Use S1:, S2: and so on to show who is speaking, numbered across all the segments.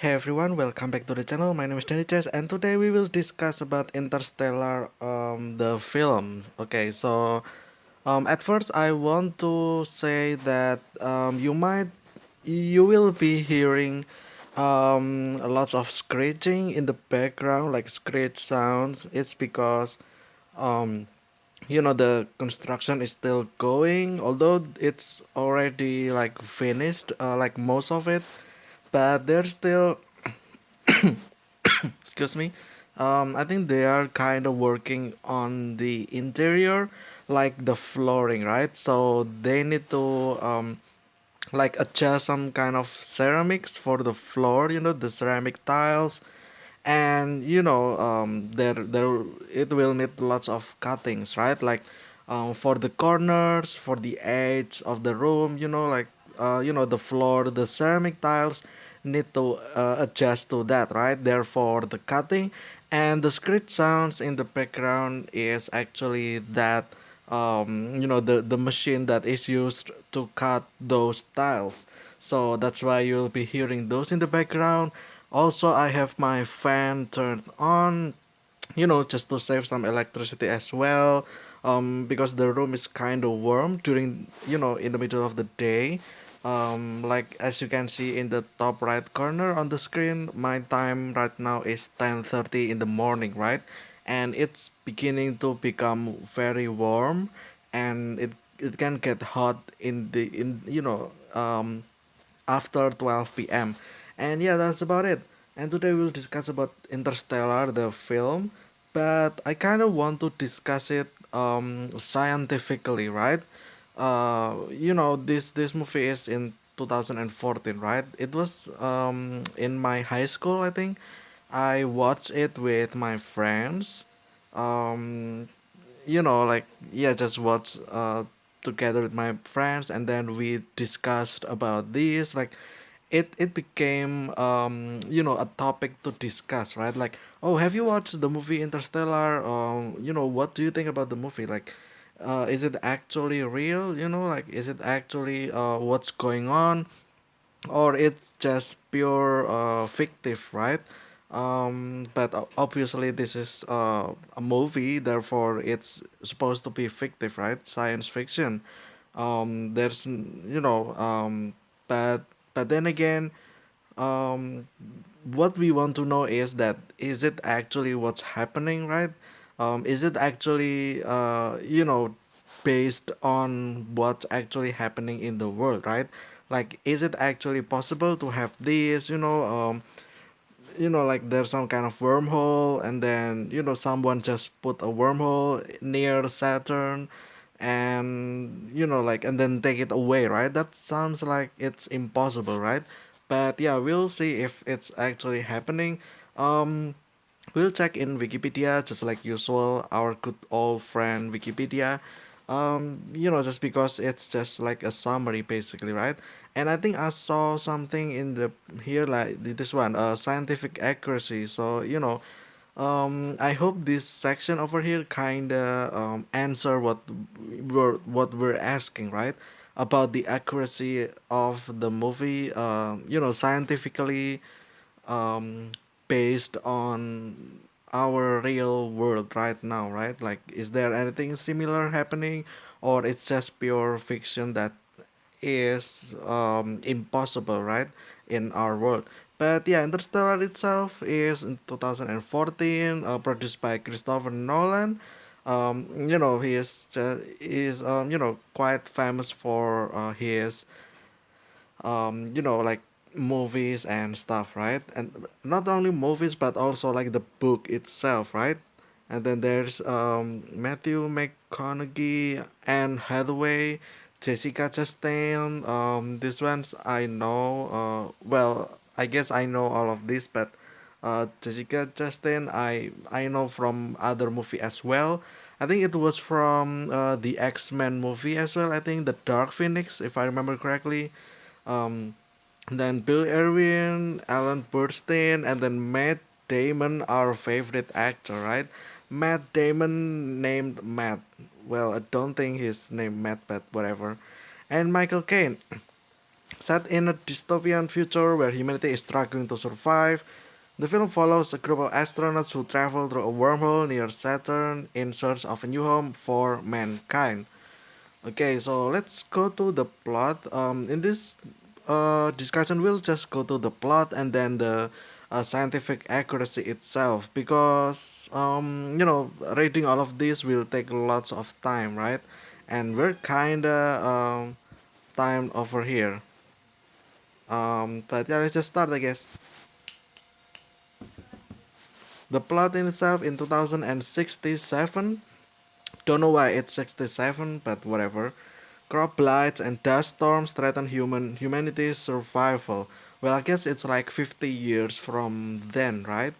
S1: Hey everyone, welcome back to the channel. My name is Danny Chess, and today we will discuss about Interstellar, the film. Okay, so at first I want to say that you will be hearing lots of scratching in the background, like scratch sounds. It's because um, the construction is still going, although it's already like finished, like most of it, but there's still excuse me. I think they are kind of working on the interior, like the flooring, right? So they need to like adjust some kind of ceramics for the floor, the ceramic tiles, and there it will need lots of cuttings, right? Like for the corners, for the edge of the room, like the floor, the ceramic tiles need to adjust to that, right? Therefore the cutting and the screech sounds in the background is actually that the machine that is used to cut those tiles. So that's why you'll be hearing those in the background. Also, I have my fan turned on, just to save some electricity as well. Because the room is kind of warm during, in the middle of the day. Like as you can see in the top right corner on the screen, my time right now is 10:30 in the morning, right? And it's beginning to become very warm, and it can get hot after 12 p.m. And yeah, that's about it. And today we'll discuss about Interstellar, the film, but I kind of want to discuss it scientifically, right? This movie is in 2014, right? It was in my high school, I think. I watched it with my friends. Um, like, yeah, just watch together with my friends, and then we discussed about this. Like, it became a topic to discuss, right? Like, oh, have you watched the movie Interstellar? What do you think about the movie? Like, is it actually real? Like, is it actually what's going on, or it's just pure fictive, right? But obviously this is a movie, therefore it's supposed to be fictive, right? Science fiction. There's but then again, um, what we want to know is that is it actually what's happening, right? Is it actually based on what's actually happening in the world, right? Like, is it actually possible to have this, like there's some kind of wormhole, and then someone just put a wormhole near Saturn, and like, and then take it away, right? That sounds like it's impossible, right? But yeah, we'll see if it's actually happening. um we'll check in Wikipedia, just like usual, our good old friend Wikipedia. Just because it's just like a summary basically, right? And I think I saw something in the here, like this one, scientific accuracy. So, I hope this section over here kinda answer what we're asking, right? About the accuracy of the movie, scientifically, um, based on our real world right now, right? Like, is there anything similar happening, or it's just pure fiction that is impossible, right, in our world? But yeah, Interstellar itself is in 2014, produced by Christopher Nolan. He is quite famous for his like movies and stuff, right? And not only movies, but also like the book itself, right? And then there's Matthew McConaughey, Anne Hathaway, Jessica Chastain. These ones I know. Well, I guess I know all of this, but Jessica Chastain, I know from other movie as well. I think it was from the X-Men movie as well. I think the Dark Phoenix, if I remember correctly. Um, then Bill Irwin, Alan Bernstein, and then Matt Damon, our favorite actor, right? Matt Damon named Matt. Well, I don't think he's named Matt, but whatever. And Michael Caine. Set in a dystopian future where humanity is struggling to survive, the film follows a group of astronauts who travel through a wormhole near Saturn in search of a new home for mankind. Okay, so let's go to the plot. In this discussion, we'll just go to the plot and then the scientific accuracy itself because reading all of this will take lots of time, right? And we're kinda timed over here. But yeah, let's just start, I guess. The plot in itself in 2067. Don't know why it's 67, but whatever. Crop blights and dust storms threaten humanity's survival. Well, I guess it's like 50 years from then, right?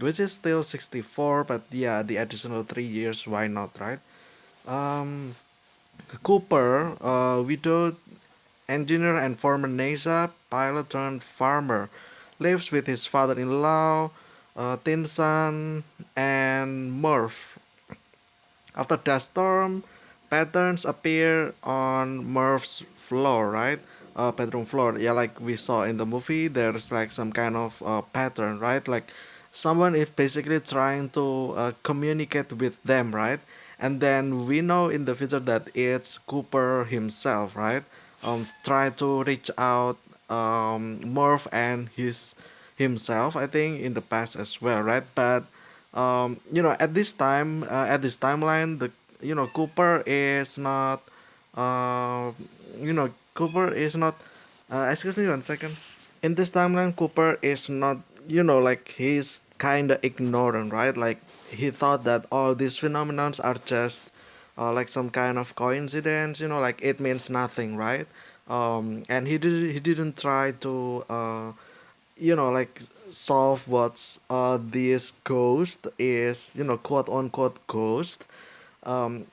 S1: Which is still 64, but yeah, the additional 3 years, why not, right? Um, Cooper, widowed engineer and former NASA pilot turned farmer, lives with his father-in-law, teen son, and Murph. After that storm, patterns appear on Murph's floor, right? Bedroom floor. Yeah, like we saw in the movie, there's like some kind of pattern, right? Like someone is basically trying to communicate with them, right? And then we know in the future that it's Cooper himself, right? Try to reach out Murph and his himself, I think, in the past as well, right? But at this timeline, the Cooper is not uh, Cooper is not excuse me one second. In this timeline, Cooper is not, like he's kind of ignorant, right? Like he thought that all these phenomenons are just like some kind of coincidence, like it means nothing, right? And he didn't try to like solve what's this ghost is, quote unquote ghost um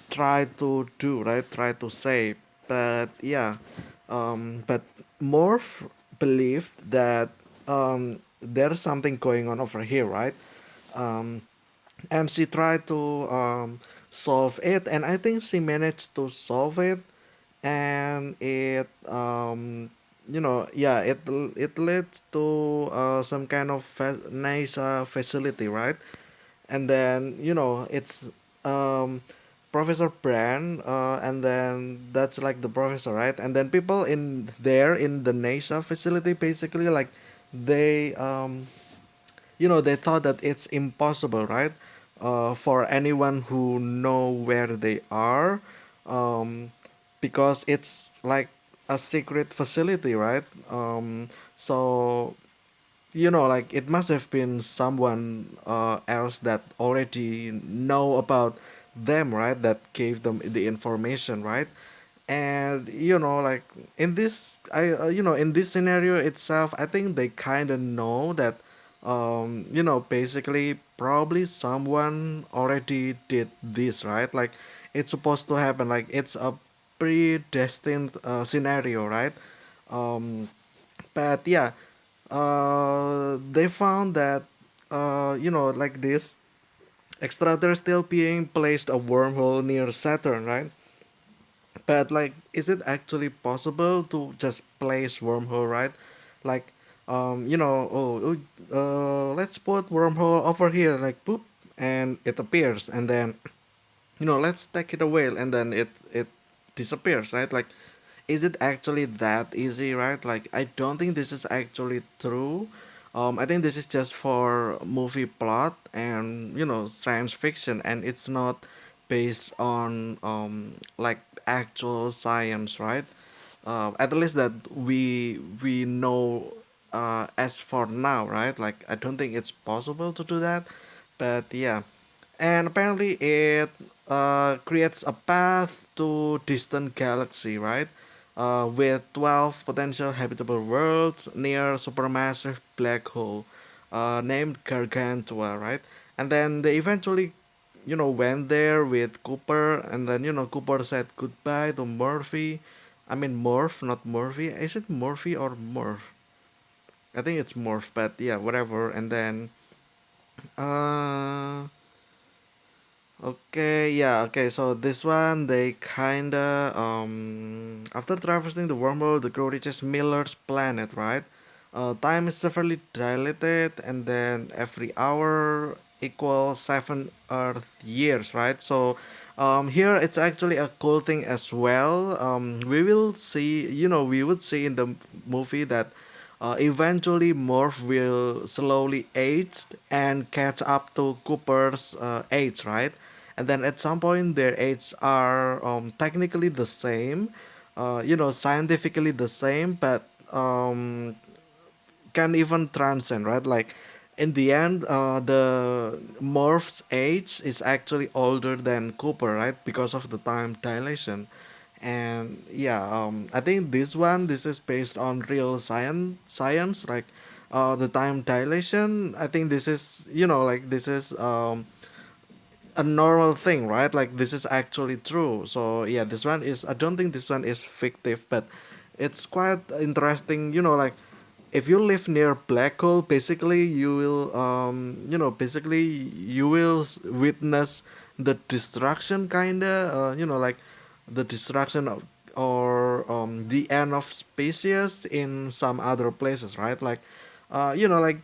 S1: try to do, right? Try to say. But yeah, but Morph believed that there's something going on over here, right? um and she tried to solve it, and I think she managed to solve it. And it yeah, it led to some kind of nice facility, right? And then it's um Professor Brand, and then that's like the professor, right? And then people in there in the NASA facility basically like they they thought that it's impossible, right? For anyone who know where they are, um, because it's like a secret facility, right? So like it must have been someone else that already know about them, right? That gave them the information, right? And like in this I in this scenario itself, I think they kind of know that basically probably someone already did this, right? Like it's supposed to happen, like it's a predestined scenario, right? um but yeah, they found that like this extraterrestrial being placed a wormhole near Saturn, right? But like, is it actually possible to just place wormhole, right? Like, let's put wormhole over here, like poop, and it appears, and then let's take it away, and then it disappears, right? Like, is it actually that easy, right? Like, I don't think this is actually true. I think this is just for movie plot and science fiction, and it's not based on like actual science, right? At least that we know as for now, right? Like, I don't think it's possible to do that, but yeah. And apparently it creates a path to distant galaxy, right? With 12 potential habitable worlds near supermassive black hole named Gargantua, right? And then they eventually went there with Cooper, and then Cooper said goodbye to Murphy. I mean Morph, not Murphy. Is it Murphy or Morph? I think it's Morph, but yeah, whatever. And then uh Okay, yeah, okay. So this one, they kinda after traversing the wormhole, the crew reaches Miller's planet, right? Time is severely dilated, and then every hour equals 7 Earth years, right? So here it's actually a cool thing as well. We will see, we would see in the movie that eventually Morph will slowly age and catch up to Cooper's age, right? And then at some point their ages are technically the same, scientifically the same, but can even transcend, right? Like in the end, the Morph's age is actually older than Cooper, right? Because of the time dilation. And yeah, I think this is based on real science, like the time dilation. I think this is, this is a normal thing, right? Like this is actually true. So yeah, this one is, I don't think this one is fictive, but it's quite interesting, like if you live near black hole, basically you will basically you will witness the destruction kinda, like the destruction of, or the end of species in some other places, right? Like like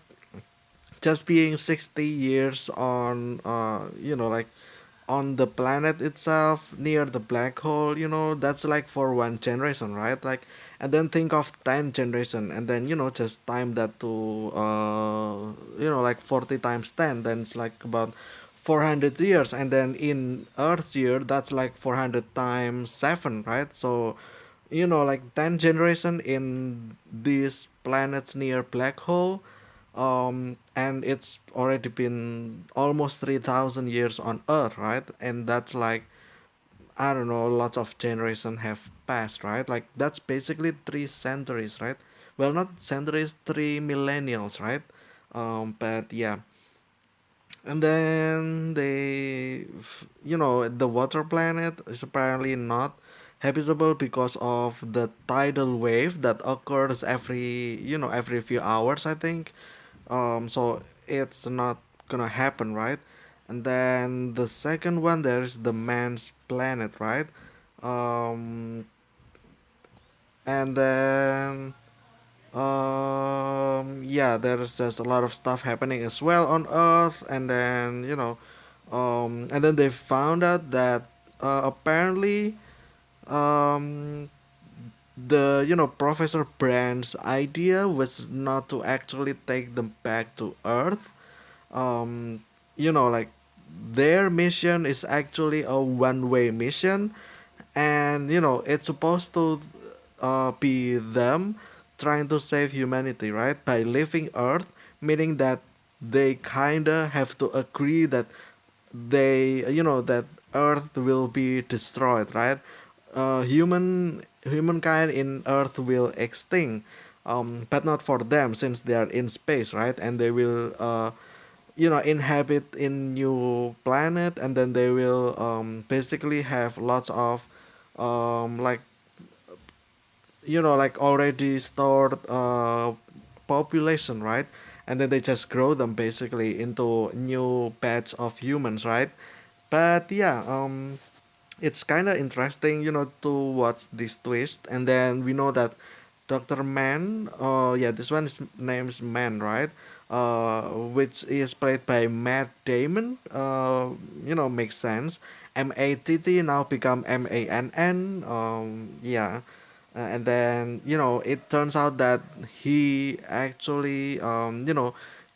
S1: just being 60 years on like on the planet itself near the black hole, that's like for one generation, right? Like, and then think of 10 generation, and then just time that to like 40 times 10, then it's like about 400 years, and then in earth's year that's like 400 times 7, right? So like 10 generation in these planets near black hole, and it's already been almost 3,000 years on earth, right? And that's like, I don't know, lots of generations have passed, right? Like that's basically 3 centuries, right? Well, not centuries, 3 millennials, right? But yeah, and then the water planet is apparently not habitable because of the tidal wave that occurs every few hours, I think. So it's not gonna happen, right? And then the second one, there is the man's planet, right? Um, and then yeah, there's just a lot of stuff happening as well on Earth, and then and then they found out that apparently um, the Professor Brand's idea was not to actually take them back to Earth. um, like their mission is actually a one-way mission, and it's supposed to be them trying to save humanity, right, by leaving Earth, meaning that they kinda have to agree that that Earth will be destroyed, right? Humankind in Earth will extinct, but not for them since they are in space, right? And they will inhabit in new planet, and then they will basically have lots of like like already stored population, right? And then they just grow them basically into new batch of humans, right? But yeah, it's kind of interesting, to watch this twist. And then we know that Dr. Man, yeah, this one is name is Man, right? Which is played by Matt Damon. Makes sense. Matt now become Mann. Yeah. And then it turns out that he actually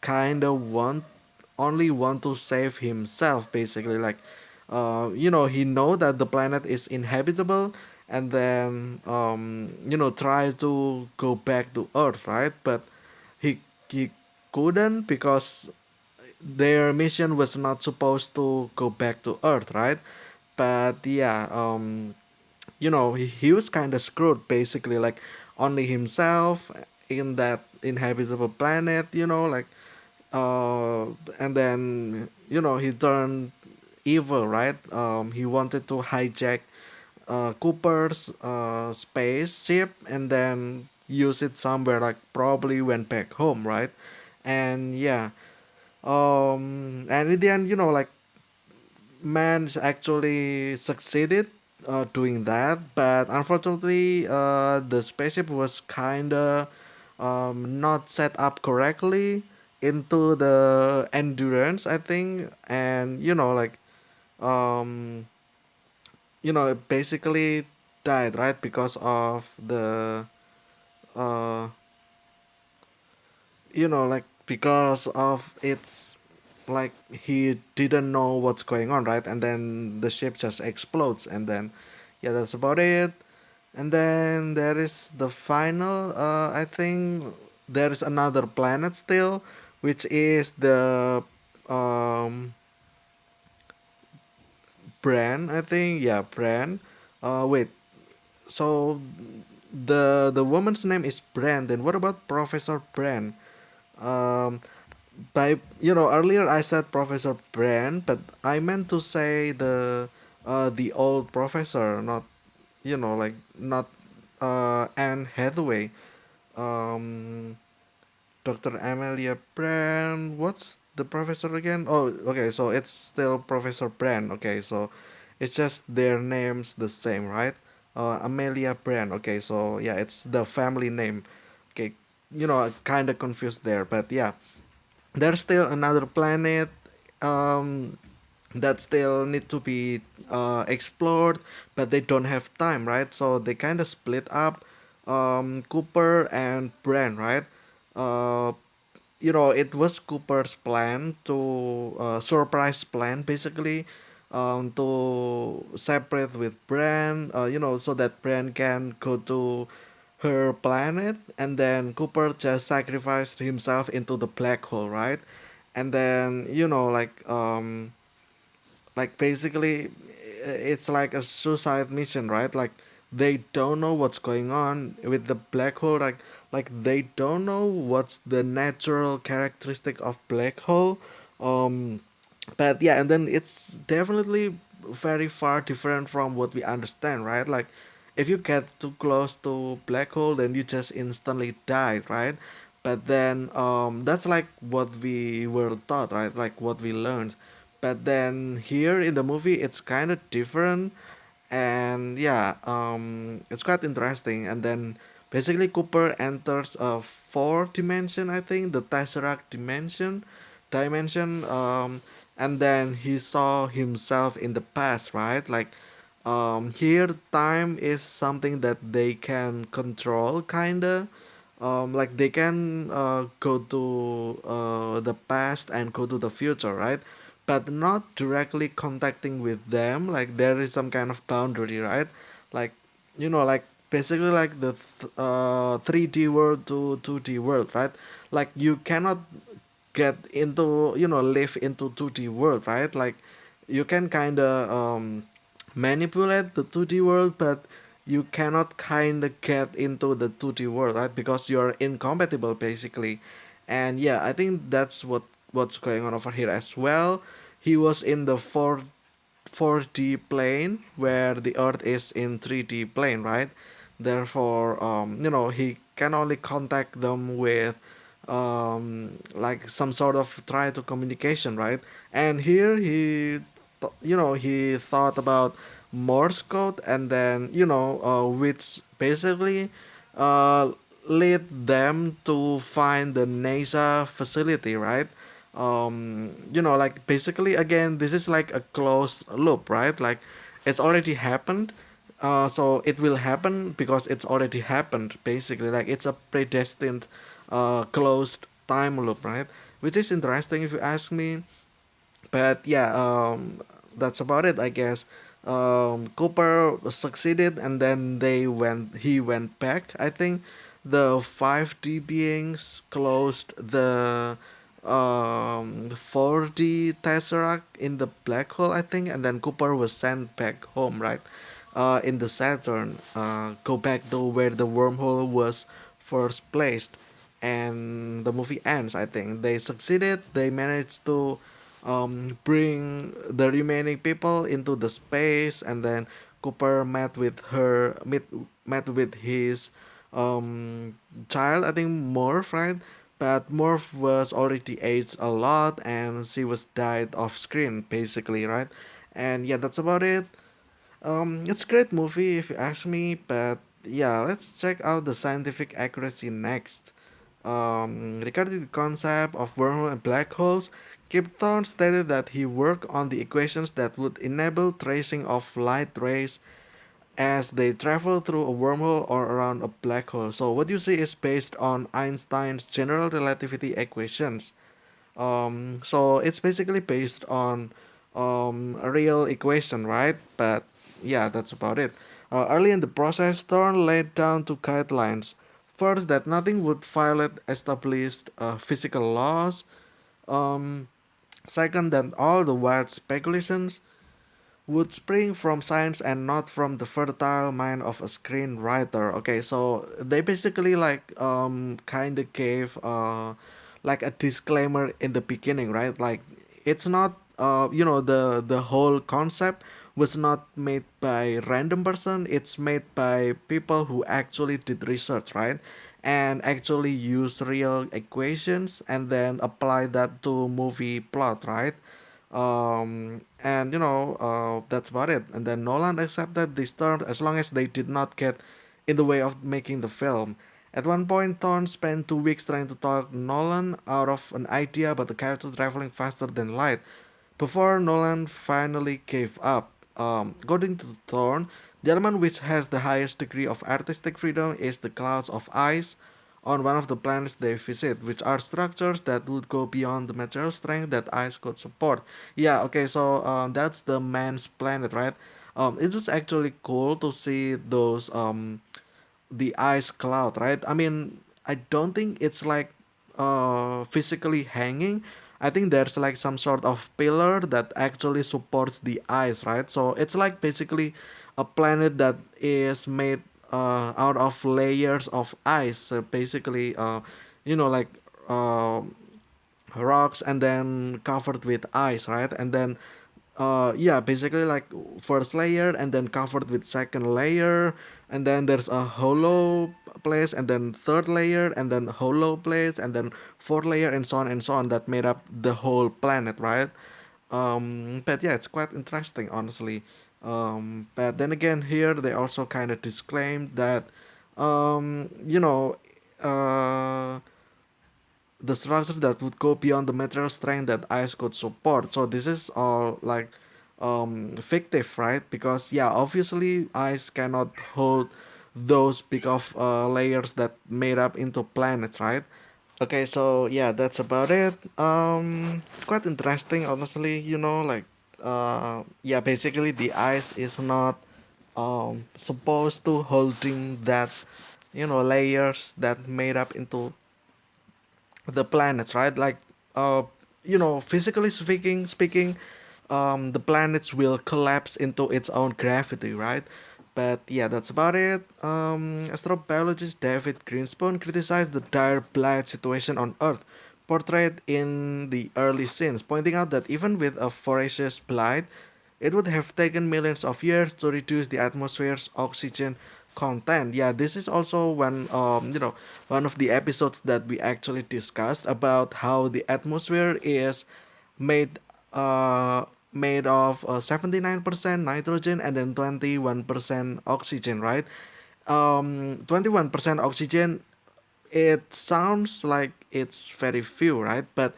S1: kind of only want to save himself, basically. Like he know that the planet is inhabitable, and then try to go back to Earth, right? But he he couldn't, because their mission was not supposed to go back to Earth, right? But yeah, he was kind of screwed, basically. Like only himself in that inhabitable planet, like uh and then he turned evil, right? He wanted to hijack Cooper's spaceship, and then use it somewhere, like probably went back home, right? And yeah, and in the end, like man's actually succeeded doing that, but unfortunately, the spaceship was kinda not set up correctly into the endurance, I think, and um, it basically died, right, because of the uh, because of its like he didn't know what's going on, right? And then the ship just explodes, and then yeah, that's about it. And then there is the final. I think there is another planet still, which is the um Bran. I think yeah, Bran. Wait. So the woman's name is Bran. Then what about Professor Bran? Um, by earlier I said Professor Brand, but I meant to say the old professor, not not Anne Hathaway. Um, Dr. Amelia Brand. What's the professor again? Oh, okay. So it's still Professor Brand. Okay, so it's just their names the same, right? Amelia Brand. Okay, so yeah, it's the family name. Okay, kind of confused there, but yeah, there's still another planet um, that still need to be explored, but they don't have time, right? So they kind of split up, Cooper and Brand, right? Uh, it was Cooper's plan to surprise plan basically, to separate with Bran, so that Bran can go to her planet, and then Cooper just sacrificed himself into the black hole, right? And then basically it's like a suicide mission, right? Like they don't know what's going on with the black hole, they don't know what's the natural characteristic of black hole. um but yeah, and then it's definitely very far different from what we understand, right? Like if you get too close to black hole, then you just instantly die, right? But then that's like what we were taught, right? Like what we learned. But then here in the movie it's kind of different, and yeah, it's quite interesting. And then basically Cooper enters a fourth dimension, I think, the Tesseract dimension, and then he saw himself in the past, right? Like here time is something that they can control, kinda. Like they can go to the past and go to the future, right? But not directly contacting with them. Like there is some kind of boundary, right? Like like basically like the 3D world to 2D world, right? Like you cannot get into live into 2D world, right? Like you can kind of manipulate the 2D world, but you cannot kind of get into the 2D world, right? Because you're incompatible basically. And yeah, I think that's what's going on over here as well. He was in the 4D plane where the Earth is in 3D plane, right? Therefore, he can only contact them with like some sort of try to communication, right? And here he thought about Morse code, and then which basically uh, lead them to find the NASA facility, right? Like basically again, this is like a closed loop, right? Like it's already happened, so it will happen because it's already happened, basically. Like it's a predestined closed time loop, right? Which is interesting if you ask me. But yeah, that's about it, I guess. Cooper succeeded, and then he went back. I think the 5D beings closed the 4D tesseract in the black hole, I think, and then Cooper was sent back home, right? In the Saturn, go back to where the wormhole was first placed, and the movie ends. I think they succeeded. They managed to bring the remaining people into the space, and then Cooper met with his um, child, I think Morph, right? But Morph was already aged a lot, and she was died off screen basically, right? And yeah, that's about it. It's a great movie if you ask me, but yeah, let's check out the scientific accuracy next. Regarding the concept of wormhole and black holes, Kip Thorne stated that he worked on the equations that would enable tracing of light rays as they travel through a wormhole or around a black hole. So what you see is based on Einstein's general relativity equations. So it's basically based on a real equation, right? But yeah, that's about it. Early in the process, Thorne laid down two guidelines. First, that nothing would violate established physical laws. Um, Second, that all the wild speculations would spring from science and not from the fertile mind of a screenwriter. Okay, so they basically like kind of gave like a disclaimer in the beginning, right? Like it's not the whole concept was not made by random person. It's made by people who actually did research, right? And actually use real equations and then apply that to movie plot, right? And that's about it. And then Nolan accepted this term as long as they did not get in the way of making the film. At one point, Thorne spent 2 weeks trying to talk Nolan out of an idea about the character traveling faster than light before Nolan finally gave up. According to Thorne, the element which has the highest degree of artistic freedom is the clouds of ice on one of the planets they visit, which are structures that would go beyond the material strength that ice could support. Yeah, okay, so that's the man's planet, right? It was actually cool to see those the ice cloud, right? I mean, I don't think it's like physically hanging. I think there's like some sort of pillar that actually supports the ice, right? So it's like basically a planet that is made out of layers of ice. So basically, like uh, rocks and then covered with ice, right? And then yeah, basically like first layer and then covered with second layer, and then there's a hollow place and then third layer and then hollow place and then fourth layer and so on that made up the whole planet, right? But yeah, it's quite interesting, honestly. But then again, here they also kind of disclaimed that um, you know uh, the structure that would go beyond the material strength that ice could support. So this is all like fictive, right? Because yeah, obviously ice cannot hold those big of layers that made up into planets, right? Okay, so yeah, that's about it. Quite interesting, honestly. Like yeah, basically the ice is not supposed to holding that layers that made up into the planets, right? Like, uh, physically speaking, the planets will collapse into its own gravity, right? But yeah, that's about it. Astrobiologist David Greenspan criticized the dire blight situation on Earth, portrayed in the early scenes, pointing out that even with a voracious blight, it would have taken millions of years to reduce the atmosphere's oxygen content. Yeah, this is also one of the episodes that we actually discussed about how the atmosphere is made uh made of 79% nitrogen and then 21% oxygen, right? 21% oxygen, it sounds like it's very few, right? But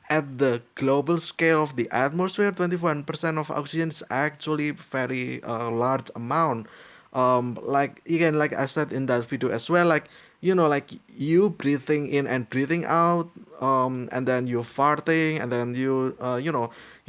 S1: at the global scale of the atmosphere, 21% of oxygen is actually very large amount. Like again, like I said in that video as well, like like you breathing in and breathing out, and then you farting, and then you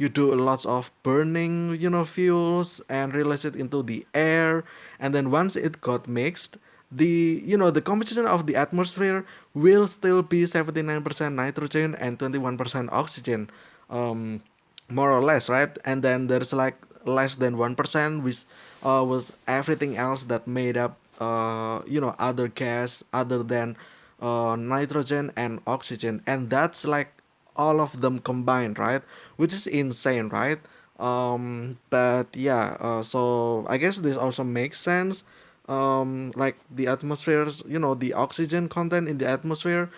S1: do lots of burning, fuels and release it into the air, and then once it got mixed, the composition of the atmosphere will still be 79% nitrogen and 21% oxygen, um, more or less, right? And then there's like less than 1% which was everything else that made up other gas other than nitrogen and oxygen, and that's like all of them combined, right? Which is insane, right? But yeah, so I guess this also makes sense. Like the atmosphere's, the oxygen content in the atmosphere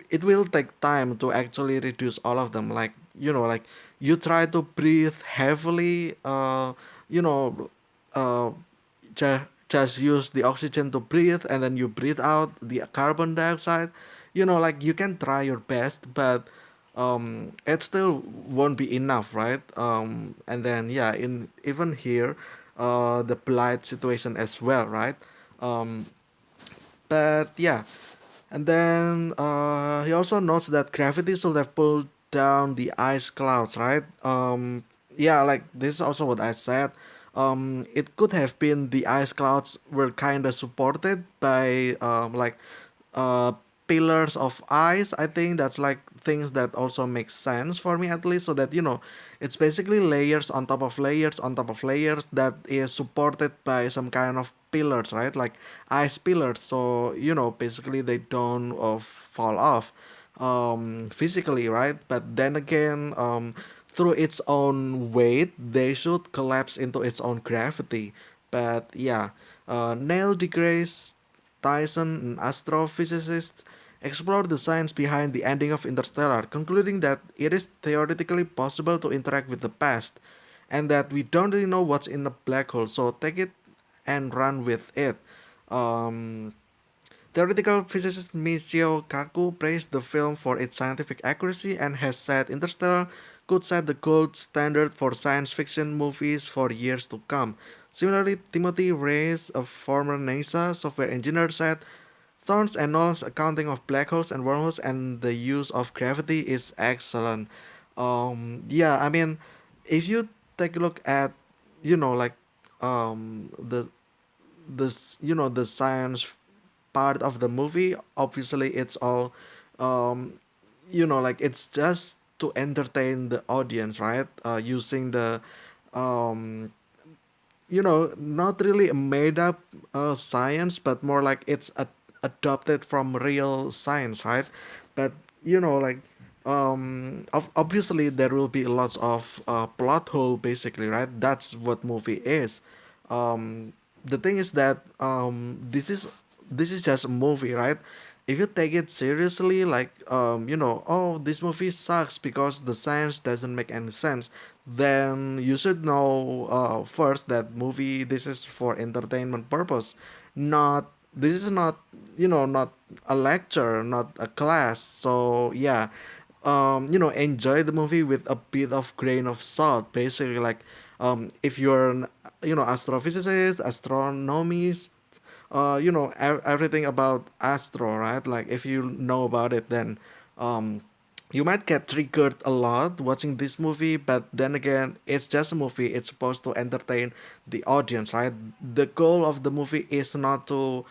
S1: it will take time to actually reduce all of them. Like, like you try to breathe heavily, you know, uh, just use the oxygen to breathe, and then you breathe out the carbon dioxide. Like you can try your best, but it still won't be enough, right? And then yeah, in even here, the blight situation as well, right? um, but yeah, and then he also notes that gravity should have pulled down the ice clouds, right? Yeah, like this is also what I said. It could have been the ice clouds were kind of supported by like uh, pillars of ice. I think that's like things that also make sense for me, at least, so that it's basically layers on top of layers on top of layers that is supported by some kind of pillars, right? Like ice pillars, so basically they don't fall off physically, right? But then again, through its own weight they should collapse into its own gravity. But yeah, Neil deGrasse Tyson, an astrophysicist, explored the science behind the ending of Interstellar, concluding that it is theoretically possible to interact with the past, and that we don't really know what's in a black hole, so take it and run with it. Um, Theoretical physicist Michio Kaku praised the film for its scientific accuracy and has said Interstellar could set the gold standard for science fiction movies for years to come. Similarly, Timothy Reyes, a former NASA software engineer, said Thorne's and Nolan's accounting of black holes and wormholes and the use of gravity is excellent. Yeah, I mean, if you take a look at, like, the the science part of the movie, obviously it's all, um, like it's just to entertain the audience, right? Using the um, not really a made up science, but more like it's adopted from real science, right? But like obviously there will be lots of plot hole, basically, right? That's what movie is. Um, the thing is that this is just a movie, right? If you take it seriously, like oh, this movie sucks because the science doesn't make any sense, then you should know first that movie this is for entertainment purpose, not this is not not a lecture, not a class. So yeah, enjoy the movie with a bit of grain of salt, basically. Like if you're an astrophysicist, astronomist, everything about astro, right? Like if you know about it, then um you might get triggered a lot watching this movie. But then again, it's just a movie, it's supposed to entertain the audience, right? The goal of the movie is not to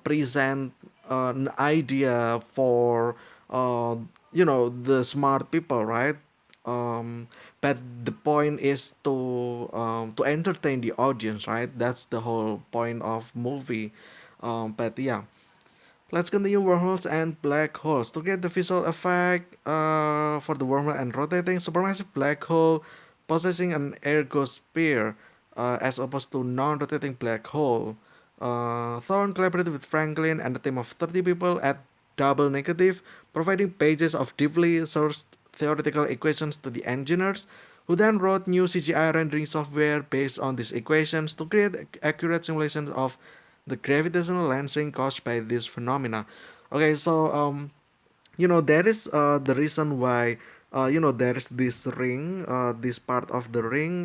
S1: present an idea for the smart people, right? But the point is to entertain the audience, right? That's the whole point of movie. But yeah, let's continue wormholes and black holes. To get the visual effect for the wormhole and rotating supermassive black hole possessing an ergosphere as opposed to non-rotating black hole. Thorne collaborated with Franklin and a team of 30 people at Double Negative, providing pages of deeply sourced theoretical equations to the engineers, who then wrote new CGI rendering software based on these equations to create accurate simulations of the gravitational lensing caused by this phenomena. Okay, so that is the reason why there's this ring, this part of the ring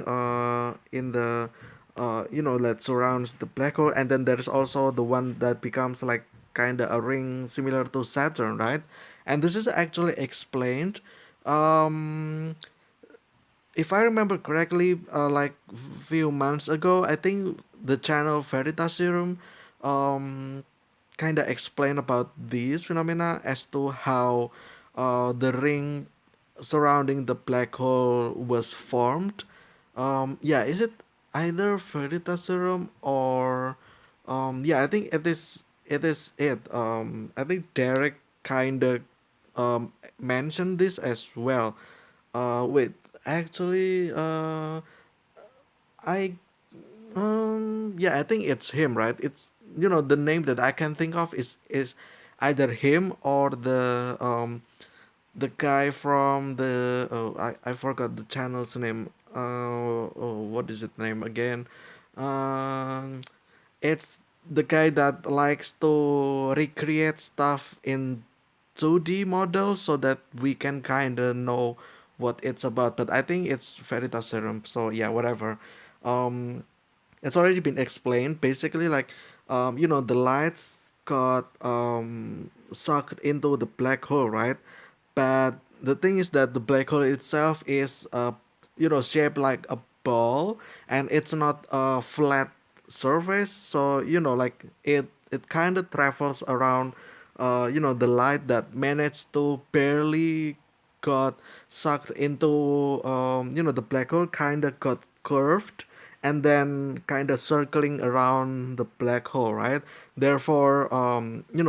S1: in the that surrounds the black hole, and then there's also the one that becomes like kind of a ring similar to Saturn, right? And this is actually explained. Um, if I remember correctly, like few months ago, I think the channel Veritasium um, kind of explained about these phenomena as to how the ring surrounding the black hole was formed. Yeah, is it either Veritasium or yeah, I think it is. It is it. I think Derek kind of mentioned this as well. Wait, actually, I yeah, I think it's him, right? It's the name that I can think of is either him or the guy from the I forgot the channel's name. What is its name again? Um, it's the guy that likes to recreate stuff in 2D models so that we can kind of know what it's about. But I think it's Veritas Serum. So yeah, whatever. Um, it's already been explained. Basically, like, the lights got sucked into the black hole, right? But the thing is that the black hole itself is shaped like a ball, and it's not a flat surface. So like it kind of travels around. The light that managed to barely got sucked into the black hole kind of got curved and then kind of circling around the black hole, right? Therefore,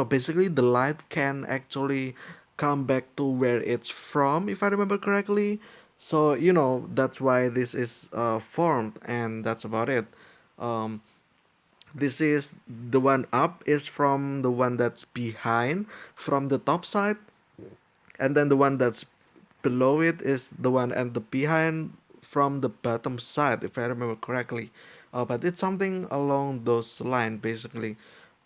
S1: basically the light can actually come back to where it's from, if I remember correctly. So, that's why this is formed, and that's about it. Um, this is the one up is from the one that's behind from the top side, and then the one that's below it is the one and the behind from the bottom side, if I remember correctly. But it's something along those lines, basically.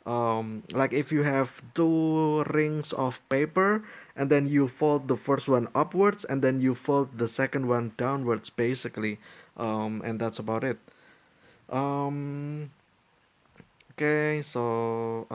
S1: Like if you have two rings of paper and then you fold the first one upwards and then you fold the second one downwards, basically. And that's about it. Um, okay, so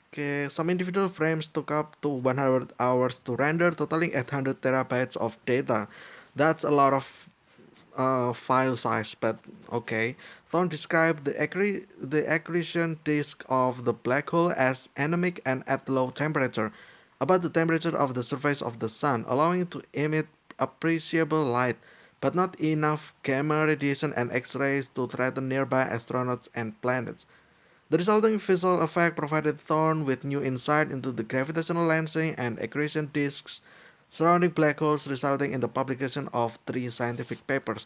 S1: okay, some individual frames took up to 100 hours to render, totaling 800 terabytes of data. That's a lot of file size, but okay. Thorne described the accretion disk of the black hole as anemic and at low temperature, about the temperature of the surface of the sun, allowing it to emit appreciable light, but not enough gamma radiation and X-rays to threaten nearby astronauts and planets. The resulting visual effect provided Thorne with new insight into the gravitational lensing and accretion disks surrounding black holes, resulting in the publication of three scientific papers.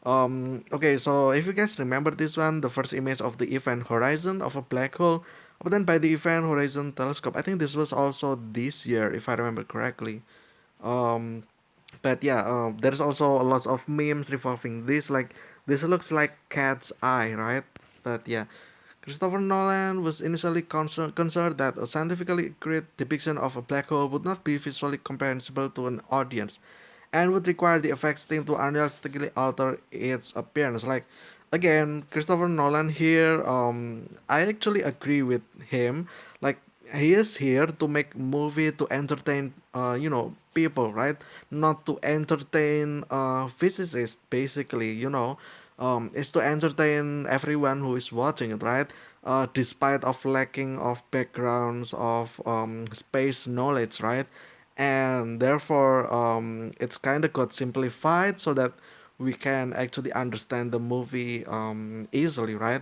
S1: Okay, so if you guys remember this one, the first image of the event horizon of a black hole, but then by the event horizon telescope, I think this was also this year, if I remember correctly. Um, but yeah, there's also a lot of memes revolving this. Like this looks like cat's eye, right? But yeah, Christopher Nolan was initially concerned that a scientifically accurate depiction of a black hole would not be visually comprehensible to an audience and would require the effects team to unrealistically alter its appearance. Like again, Christopher Nolan here, I actually agree with him. Like he is here to make movie to entertain people, right? Not to entertain physicists, basically, it's to entertain everyone who is watching it, right? Despite of lacking of backgrounds of space knowledge, right? And therefore it's kind of got simplified so that we can actually understand the movie easily, right?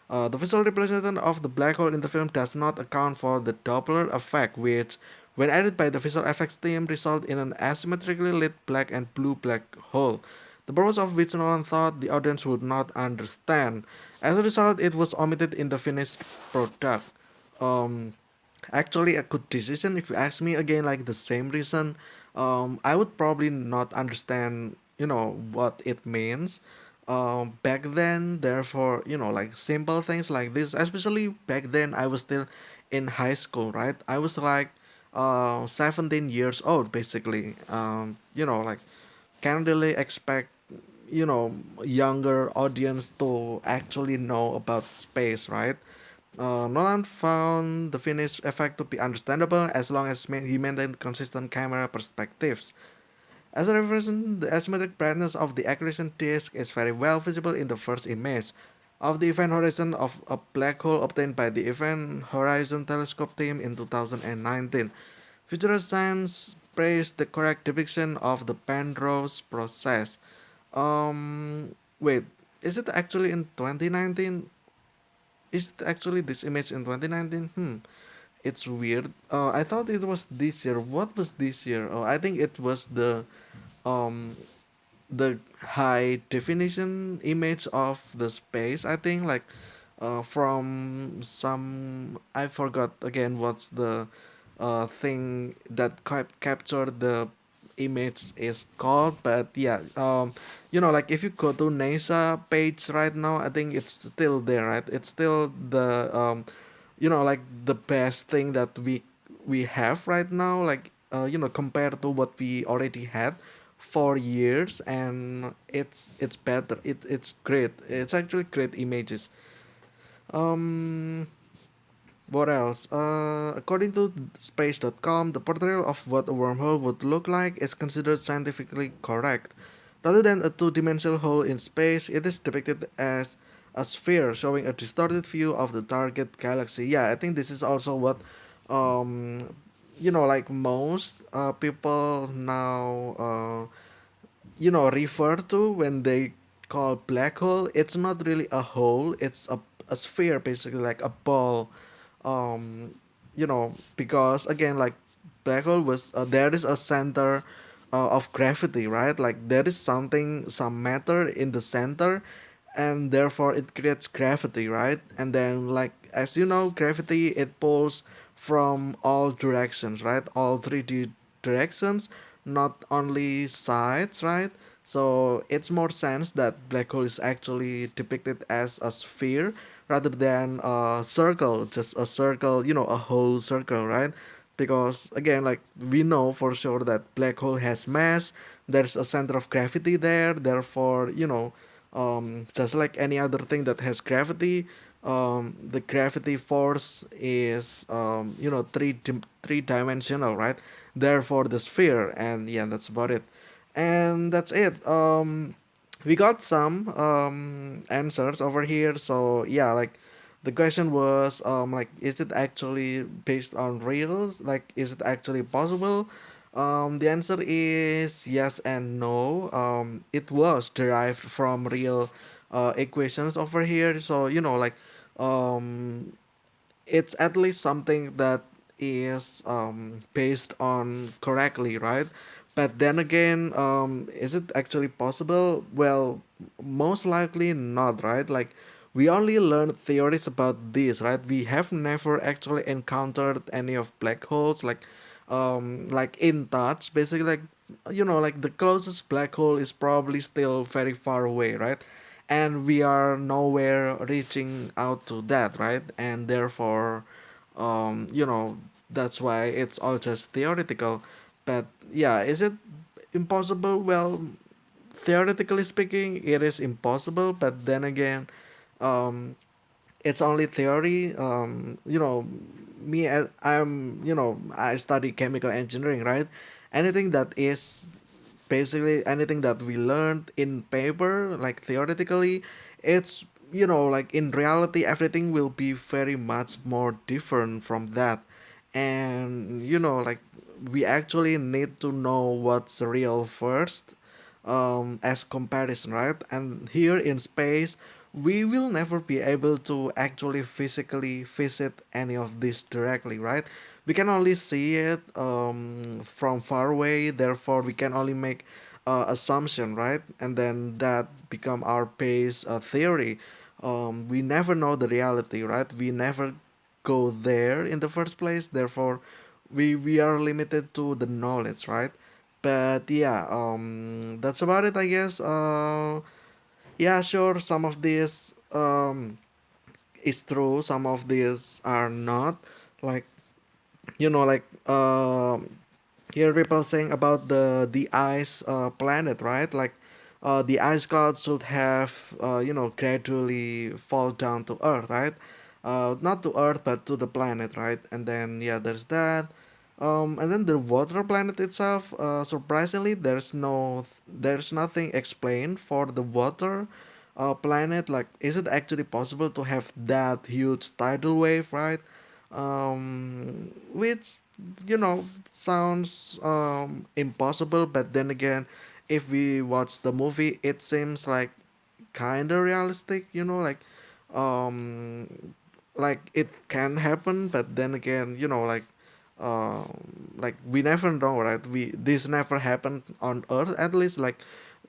S1: The visual representation of the black hole in the film does not account for the Doppler effect, which, when added by the visual effects team, result in an asymmetrically lit black and blue black hole. The purpose of which no one thought the audience would not understand. As a result, it was omitted in the finished product. Um, Actually a good decision if you ask me. Again, like the same reason, I would probably not understand what it means back then. Therefore, like simple things like this, especially back then I was still in high school, right? I was like 17 years old, basically. Like can't really expect younger audience to actually know about space, right? Nolan found the finish effect to be understandable as long as he maintained consistent camera perspectives. As a reversion, the asymmetric brightness of the accretion disk is very well visible in the first image of the event horizon of a black hole obtained by the Event Horizon Telescope team in 2019. Future science praised the correct depiction of the Penrose process. Wait, is it actually in 2019? Is it actually this image in 2019? It's weird. I thought it was this year. What was this year? Oh, I think it was um the high definition image of the space. I think like from some, I forgot again what's the thing that captured the image is called, but yeah, like if you go to NASA page right now, I think it's still there, right? It's still the like the best thing that we have right now, like compared to what we already had for years, and it's better. It's great. It's actually great images. um what else? According to space.com, the portrayal of what a wormhole would look like is considered scientifically correct. Rather than a two-dimensional hole in space, it is depicted as a sphere showing a distorted view of the target galaxy. Yeah, I think this is also what, um, like most people now, refer to when they call black hole. It's not really a hole, it's a sphere, basically, like a ball. Because again, like black hole was, there is a center of gravity, right? Like there is something, some matter in the center, and therefore it creates gravity, right? And then, like, as you know, gravity, it pulls from all directions, right? All 3D directions, not only sides, right? So it's more sense that black hole is actually depicted as a sphere rather than a circle, just a circle, a whole circle, right? Because again, like we know for sure that black hole has mass, there's a center of gravity there, therefore, just like any other thing that has gravity, the gravity force is, three dimensional, right? Therefore the sphere, and yeah, that's about it. And that's it. We got some answers over here. So yeah, like the question was, like, is it actually based on reals? Like, is it actually possible? The answer is yes and no. It was derived from real equations over here. So like, um, it's at least something that is based on correctly, right? But then again, is it actually possible? Well, most likely not, right? Like, we only learn theories about this, right? We have never actually encountered any of black holes, like in touch, basically, like, like the closest black hole is probably still very far away, right? And we are nowhere reaching out to that, right? And therefore, um, you know, that's why it's all just theoretical. But yeah, is it impossible? Well, theoretically speaking, it is impossible. But then again, um, it's only theory. I study chemical engineering, right? Anything that is basically anything that we learned in paper, like theoretically, it's, like in reality, everything will be very much more different from that. And, like we actually need to know what's real first, as comparison, right? And here in space, we will never be able to actually physically visit any of this directly, right? We can only see it from far away, therefore we can only make assumption, right? And then that become our base theory. We never know the reality, right? We never go there in the first place, therefore we are limited to the knowledge, right? But yeah, that's about it, I guess. Yeah, sure, some of this is true, some of these are not. Like, like, here people saying about the ice planet, right? Like, the ice clouds should have, gradually fall down to earth, right? Not to earth, but to the planet, right? And then yeah, there's that. And then the water planet itself, surprisingly, there's nothing explained for the water planet. Like, is it actually possible to have that huge tidal wave, right? Which, sounds impossible, but then again, if we watch the movie, it seems like kind of realistic, um like it can happen, but then again, like we never know, right? We This never happened on earth, at least, like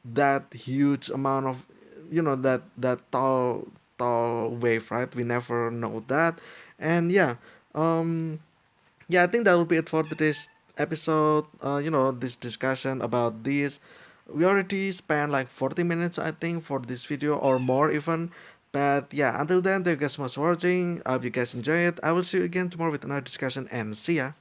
S1: that huge amount of, that tall tall wave, right? We never know that. And yeah, um, yeah, I think that will be it for today's episode. This discussion about this. We already spent like 40 minutes, I think, for this video or more even. But yeah, until then, thank you guys so much for watching. I hope you guys enjoy it. I will see you again tomorrow with another discussion and see ya.